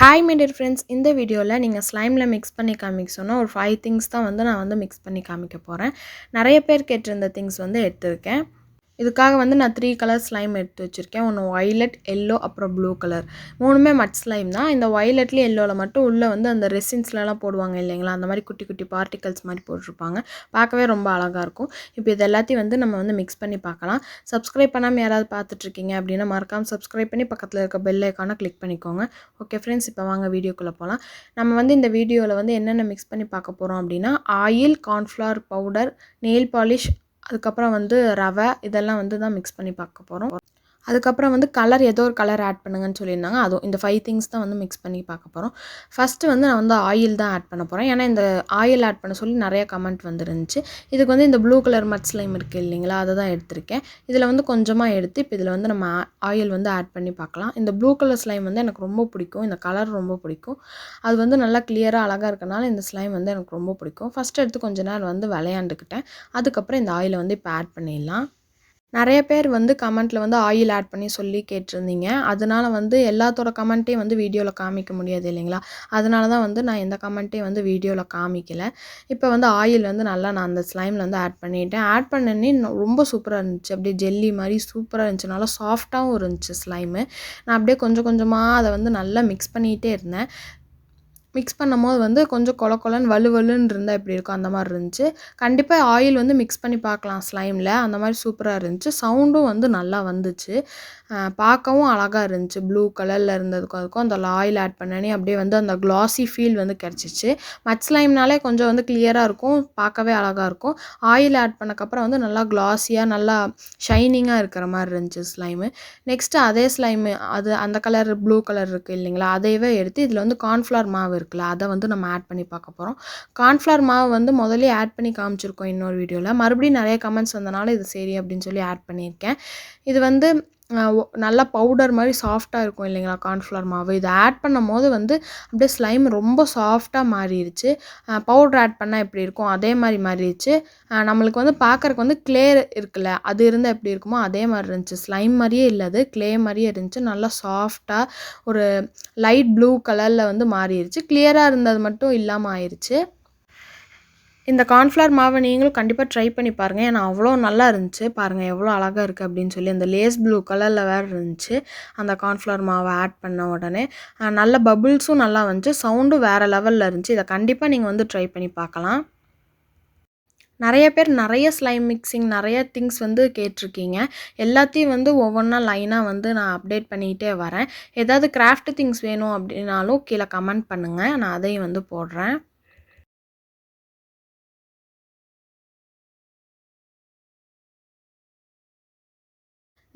Hi my dear friends, இந்த வீடியோல நீங்க ஸ்லைம்ல மிக்ஸ் பண்ணி காமிக்க சொன்னா ஒரு 5 திங்ஸ் தான் நான் மிக்ஸ் பண்ணி காமிக்க போறேன். நிறைய பேர் கேட்டிருந்த திங்ஸ் எடுத்திருக்கேன். இதுக்காக நான் 3 கலர் ஸ்லைம் எடுத்து வச்சிருக்கேன். ஒன்னு வயலட், yellow அப்புறம் ப்ளூ கலர். மூணுமே மட் ஸ்லைம் தான். இந்த வயலட்ல yellowல மட்டும் உள்ள அந்த ரெசின்ஸ்லலாம் போடுவாங்க இல்லைங்களா? அந்த மாதிரி குட்டி குட்டி பார்ட்டிகல்ஸ் மாதிரி போட்டுருப்பாங்க. பார்க்கவே ரொம்ப அழகா இருக்கும். இப்போ இது எல்லாத்தையும் நம்ம மிக்ஸ் பண்ணி பார்க்கலாம். சப்ஸ்கிரைப் பண்ணாம யாராவது பார்த்துட்டு இருக்கீங்க அப்படின்னா மறக்காம சப்ஸ்கிரைப் பண்ணி பக்கத்துல இருக்க பெல் ஐகானை கிளிக் பண்ணிக்கோங்க. ஓகே ஃப்ரெண்ட்ஸ், இப்போ வாங்க வீடியோக்குள்ள போலாம். நம்ம இந்த வீடியோல என்னென்ன மிக்ஸ் பண்ணி பார்க்க போறோம் அப்படின்னா oil, cornflour powder, nail polish, அதுக்கப்புறம் ரவை இதெல்லாம் தான் மிக்ஸ் பண்ணி பார்க்க போகிறோம். அதுக்கப்புறம் கலர் ஏதோ ஒரு கலர் ஆட் பண்ணுங்கன்னு சொல்லியிருந்தாங்க. அதுவும் இந்த 5 திங்ஸ் தான் மிக்ஸ் பண்ணி பார்க்க போகிறோம். ஃபஸ்ட்டு நான் ஆயில் தான் ஆட் பண்ண போகிறேன். ஏன்னா இந்த ஆயில் ஆட் பண்ண சொல்லி நிறைய கமெண்ட் வந்துருந்துச்சு. இதுக்கு இந்த ப்ளூ கலர் மட் ஸ்லைம் இருக்குது இல்லைங்களா, அதை தான் எடுத்திருக்கேன். இதில் கொஞ்சமாக எடுத்து இப்போ இதில் நம்ம ஆயில் ஆட் பண்ணி பார்க்கலாம். இந்த ப்ளூ கலர் ஸ்லைம் எனக்கு ரொம்ப பிடிக்கும். இந்த கலர் ரொம்ப பிடிக்கும். அது நல்லா கிளியராக அழகாக இருக்கனால இந்த ஸ்லைம் எனக்கு ரொம்ப பிடிக்கும். ஃபஸ்ட்டு எடுத்து கொஞ்ச நேரம் விளையாண்டுக்கிட்டேன். அதுக்கப்புறம் இந்த ஆயிலை இப்போ ஆட் பண்ணிடலாம். நிறைய பேர் கமெண்ட்டில் ஆயில் ஆட் பண்ணி சொல்லி கேட்டிருந்தீங்க. அதனால எல்லாத்தோட கமெண்ட்டையும் வீடியோவில் காமிக்க முடியாது இல்லைங்களா? அதனால தான் நான் எந்த கமெண்ட்டையும் வீடியோவில் காமிக்கல. இப்போ ஆயில் நல்லா நான் அந்த ஸ்லைமில் ஆட் பண்ணிட்டேன். ஆட் பண்ணனே ரொம்ப சூப்பராக இருந்துச்சு. அப்படியே ஜெல்லி மாதிரி சூப்பராக இருந்துச்சு. நல்லா சாஃப்டாகவும் இருந்துச்சு ஸ்லைமு. நான் அப்படியே கொஞ்சம் கொஞ்சமாக அதை நல்லா மிக்ஸ் பண்ணிகிட்டே இருந்தேன். மிக்ஸ் பண்ணும்போது கொஞ்சம் கொல கொலன்னு வலுவலுன்னு இருந்தால் எப்படி இருக்கும் அந்த மாதிரி இருந்துச்சு. கண்டிப்பாக ஆயில் மிக்ஸ் பண்ணி பார்க்கலாம் ஸ்லைமில். அந்த மாதிரி சூப்பராக இருந்துச்சு. சவுண்டும் நல்லா வந்துச்சு. பார்க்கவும் அழகாக இருந்துச்சு. ப்ளூ கலரில் இருந்ததுக்கும் அதுக்கும் அந்த ஆயில் ஆட் பண்ணனே அப்படியே அந்த க்ளாஸி ஃபீல் கிடச்சிச்சு. மட் ஸ்லைம்னாலே கொஞ்சம் கிளியராக இருக்கும், பார்க்கவே அழகாக இருக்கும். ஆயில் ஆட் பண்ணக்கப்புறம் நல்லா க்ளாஸியாக நல்லா ஷைனிங்காக இருக்கிற மாதிரி இருந்துச்சு ஸ்லைமு. நெக்ஸ்ட்டு அதே ஸ்லைமு அது அந்த கலர் ப்ளூ கலர் இருக்குது இல்லைங்களா, அதையவே எடுத்து இதில் கார்ன்ஃப்ளவர் மாவு இருக்குல்ல, அதை நம்ம ஆட் பண்ணி பார்க்க போகிறோம். கார்ன்ஃப்ளவர் மாவு முதலே ஆட் பண்ணி காமிச்சிருக்கோம் இன்னொரு வீடியோவில். மறுபடியும் நிறைய கமெண்ட்ஸ் வந்தனால இது சரி அப்படின்னு சொல்லி ஆட் பண்ணியிருக்கேன். இது நல்லா பவுடர் மாதிரி சாஃப்டாக இருக்கும் இல்லைங்களா கார்ன்ஃப்ளவர் மாவு. இதை ஆட் பண்ணும் போது அப்படியே ஸ்லைம் ரொம்ப சாஃப்டாக மாறிடுச்சு. பவுடர் ஆட் பண்ணால் எப்படி இருக்கும் அதே மாதிரி மாறிடுச்சு. நம்மளுக்கு பார்க்குறக்கு க்ளே இருக்குல்ல, அது இருந்தால் எப்படி இருக்குமோ அதே மாதிரி இருந்துச்சு. ஸ்லைம் மாதிரியே இல்லை, அது க்ளே மாதிரியே இருந்துச்சு. நல்லா சாஃப்டாக ஒரு லைட் ப்ளூ கலரில் மாறிடுச்சு. கிளியராக இருந்தது மட்டும் இல்லாமல் ஆயிடுச்சு. இந்த கார்ன்ஃப்ளவர் மாவை நீங்களும் கண்டிப்பாக ட்ரை பண்ணி பாருங்கள். ஏன்னா அவ்வளோ நல்லா இருந்துச்சு. பாருங்கள் எவ்வளோ அழகாக இருக்குது அப்படின்னு சொல்லி. அந்த லேஸ் ப்ளூ கலரில் வேறு இருந்துச்சு அந்த கார்ன்ஃப்ளவர் மாவை ஆட் பண்ண உடனே. நல்ல பபுள்ஸும் நல்லா வந்துச்சு. சவுண்டும் வேறு லெவலில் இருந்துச்சு. இதை கண்டிப்பாக நீங்கள் ட்ரை பண்ணி பார்க்கலாம். நிறைய பேர் நிறைய ஸ்லைம் மிக்சிங் நிறைய திங்ஸ் கேட்டிருக்கீங்க. எல்லாத்தையும் ஒவ்வொன்றா லைனாக நான் அப்டேட் பண்ணிக்கிட்டே வரேன். ஏதாவது கிராஃப்ட் திங்ஸ் வேணும் அப்படின்னாலும் கீழே கமெண்ட் பண்ணுங்கள், நான் அதையும் போடுறேன்.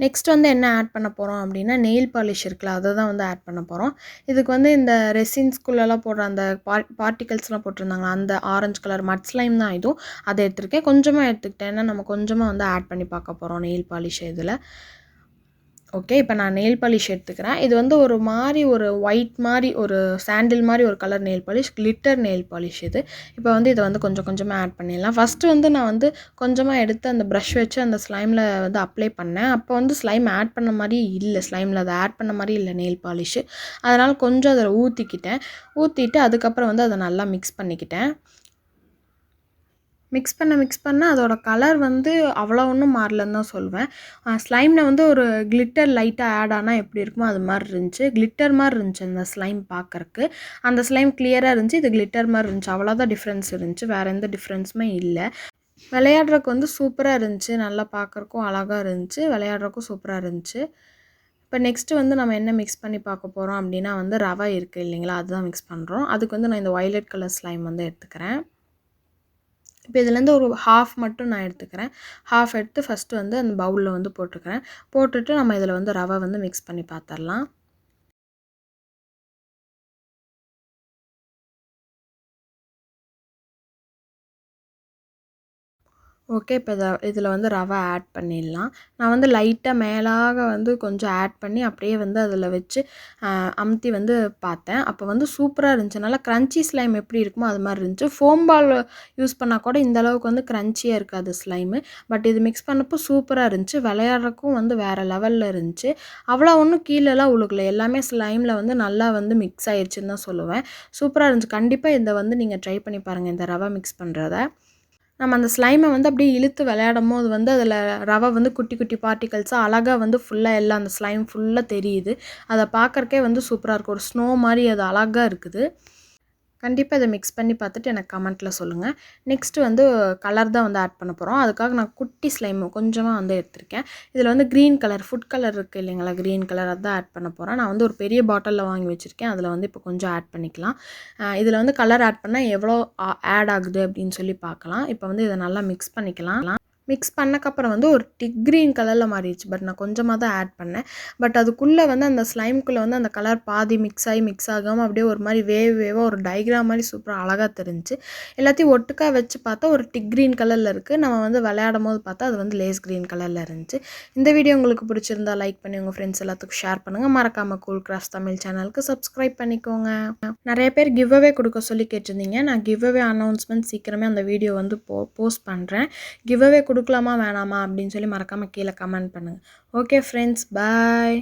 நெக்ஸ்ட் என்ன ஆட் பண்ண போகிறோம் அப்படின்னா நெயில் பாலிஷ் இருக்குல்ல, அதை தான் ஆட் பண்ண போகிறோம். இதுக்கு இந்த ரெசின்ஸ்குள்ளெல்லாம் போடுற அந்த பார்ட்டிகல்ஸ்லாம் போட்டிருந்தாங்க, அந்த ஆரஞ்சு கலர் மட் ஸ்லைம் தான் இதுவும். அதை எடுத்துருக்கேன். கொஞ்சமாக எடுத்துக்கிட்டேன். ஏன்னா நம்ம கொஞ்சமாக ஆட் பண்ணி பார்க்க போகிறோம் நெயில் பாலிஷ் இதில். ஓகே, இப்போ நான் நெயில் பாலிஷ் எடுத்துக்கிறேன். இது ஒரு மாதிரி ஒரு ஒயிட் மாதிரி ஒரு சாண்டில் மாதிரி ஒரு colour nail polish, glitter nail polish இது. இப்போ இதை கொஞ்சம் கொஞ்சமாக ஆட் பண்ணிடலாம். ஃபஸ்ட்டு நான் கொஞ்சமாக எடுத்து அந்த ப்ரஷ் வச்சு அந்த ஸ்லைமில் அப்ளை பண்ணேன். அப்போ ஸ்லைம் ஆட் பண்ண மாதிரி இல்லை, ஸ்லைமில் அதை ஆட் பண்ண மாதிரி இல்லை நெயில் பாலிஷு. அதனால் கொஞ்சம் அதில் ஊற்றிட்டு அதுக்கப்புறம் அதை நல்லா மிக்ஸ் பண்ணிக்கிட்டேன். மிக்ஸ் பண்ண அதோட கலர் அவ்வளோ ஒன்றும் மாறலன்னு தான் சொல்வேன். ஸ்லைமில் ஒரு கிளிட்டர் லைட்டாக ஆட் ஆனால் எப்படி இருக்குமோ அது மாதிரி இருந்துச்சு. கிளிட்டர் மாதிரி இருந்துச்சு அந்த ஸ்லைம் பார்க்குறக்கு. அந்த ஸ்லைம் கிளியராக இருந்துச்சு, இது கிளிட்டர் மாதிரி இருந்துச்சு. அவ்வளோதான் டிஃப்ரென்ஸ் இருந்துச்சு, வேறு எந்த டிஃப்ரென்ஸுமே இல்லை. விளையாடுறதுக்கு சூப்பராக இருந்துச்சு. நல்லா பார்க்குறக்கும் அழகாக இருந்துச்சு, விளையாடுறக்கும் சூப்பராக இருந்துச்சு. இப்போ நெக்ஸ்ட்டு நம்ம என்ன மிக்ஸ் பண்ணி பார்க்க போகிறோம் அப்படின்னா ரவை இருக்குது இல்லைங்களா, அதுதான் மிக்ஸ் பண்ணுறோம். அதுக்கு நான் இந்த வயலட் கலர் ஸ்லைம் எடுத்துக்கிறேன். இப்போ இதுலேருந்து ஒரு ஹாஃப் மட்டும் நான் எடுத்துக்கிறேன். ஹாஃப் எடுத்து ஃபஸ்ட்டு அந்த பவுலில் போட்டுக்கிறேன். போட்டுட்டு நம்ம இதில் ரவை மிக்ஸ் பண்ணி பார்த்துடலாம். ஓகே. இப்போ இதில வந்து ரவை ஆட் பண்ணிடலாம். நான் வந்து லைட்டாக மேலாக வந்து கொஞ்சம் ஆட் பண்ணி அப்படியே வந்து அதில வச்சு அமுத்தி வந்து பார்த்தேன். அப்போ வந்து சூப்பராக இருந்துச்சு. நல்லா க்ரன்ச்சி ஸ்லைம் எப்படி இருக்குமோ அது மாதிரி இருந்துச்சு. ஃபோம் பால் யூஸ் பண்ணால் கூட இந்த அளவுக்கு வந்து க்ரன்ச்சியாக இருக்காது ஸ்லைமு. பட் இது மிக்ஸ் பண்ணப்போ சூப்பராக இருந்துச்சு. விளையாடுறக்கும் வந்து வேறு லெவலில் இருந்துச்சு. அவ்வளோ ஒன்றும் கீழெல்லாம் உழுகல. எல்லாமே ஸ்லைமில் வந்து நல்லா வந்து மிக்ஸ் ஆயிடுச்சுன்னு தான் சொல்லுவேன். சூப்பராக இருந்துச்சு. கண்டிப்பாக இதை வந்து நீங்கள் ட்ரை பண்ணி பாருங்கள், இந்த ரவை மிக்ஸ் பண்ணுறத. நம்ம அந்த ஸ்லைமை வந்து அப்படியே இழுத்து விளையாடும்போது வந்து அதில் ரவை வந்து குட்டி குட்டி பார்ட்டிகல்ஸாக அழகாக வந்து ஃபுல்லாக எல்லாம் அந்த ஸ்லைம் ஃபுல்லாக தெரியுது. அதை பார்க்கறக்கே வந்து சூப்பராக இருக்கும். ஒரு ஸ்னோ மாதிரி அது அழகாக இருக்குது. கண்டிப்பாக இதை மிக்ஸ் பண்ணி பார்த்துட்டு எனக்கு கமெண்ட்டில் சொல்லுங்கள். நெக்ஸ்ட்டு வந்து கலர் தான் வந்து ஆட் பண்ண போகிறோம். அதுக்காக நான் குட்டி ஸ்லைம் கொஞ்சமாக வந்து எடுத்திருக்கேன். இதில் வந்து க்ரீன் கலர், ஃபுட் கலர் இருக்குது இல்லைங்களா, க்ரீன் கலர் அதான் ஆட் பண்ண போகிறேன். நான் வந்து ஒரு பெரிய பாட்டிலில் வாங்கி வச்சுருக்கேன். அதில் வந்து இப்போ கொஞ்சம் ஆட் பண்ணிக்கலாம். இதில் வந்து கலர் ஆட் பண்ணால் எவ்வளோ ஆட் ஆகுது அப்படின்னு சொல்லி பார்க்கலாம். இப்போ வந்து இதை நல்லா மிக்ஸ் பண்ணிக்கலாம். மிக்ஸ் பண்ணக்கப்புறம் வந்து ஒரு டிக் க்ரீன் கலரில் மாறிடுச்சு. பட் நான் கொஞ்சமாக தான் ஆட் பண்ணேன். பட் அதுக்குள்ளே வந்து அந்த ஸ்லைம்குள்ளே வந்து அந்த கலர் பாதி மிக்ஸ் ஆகி மிக்ஸ் ஆகாமல் அப்படியே ஒரு மாதிரி வேவாக ஒரு டயக்ராம் மாதிரி சூப்பராக அழகாக தெரிஞ்சுச்சு. எல்லாத்தையும் ஒட்டுக்கா வச்சு பார்த்தா ஒரு டிக் க்ரீன் கலரில் இருக்குது. நம்ம வந்து விளையாடும் போது பார்த்தா அது வந்து லேஸ் க்ரீன் கலரில் இருந்துச்சு. இந்த வீடியோ உங்களுக்கு பிடிச்சிருந்தா லைக் பண்ணி உங்கள் ஃப்ரெண்ட்ஸ் எல்லாத்துக்கும் ஷேர் பண்ணுங்கள். மறக்காமல் கூல் கிராஃப்ட்ஸ் தமிழ் சேனலுக்கு சப்ஸ்கிரைப் பண்ணிக்கோங்க. நிறைய பேர் கிவ் அவே கொடுக்க சொல்லி கேட்டிருந்தீங்க. நான் கிவ் அவே அனௌன்ஸ்மெண்ட் சீக்கிரமே அந்த வீடியோ வந்து போஸ்ட் பண்ணுறேன். கிவ் அவே கொடுக்கலாமா வேணாமா அப்படின்னு சொல்லி மறக்காமல் கீழே கமெண்ட் பண்ணுங்கள். ஓகே ஃப்ரெண்ட்ஸ், பாய்.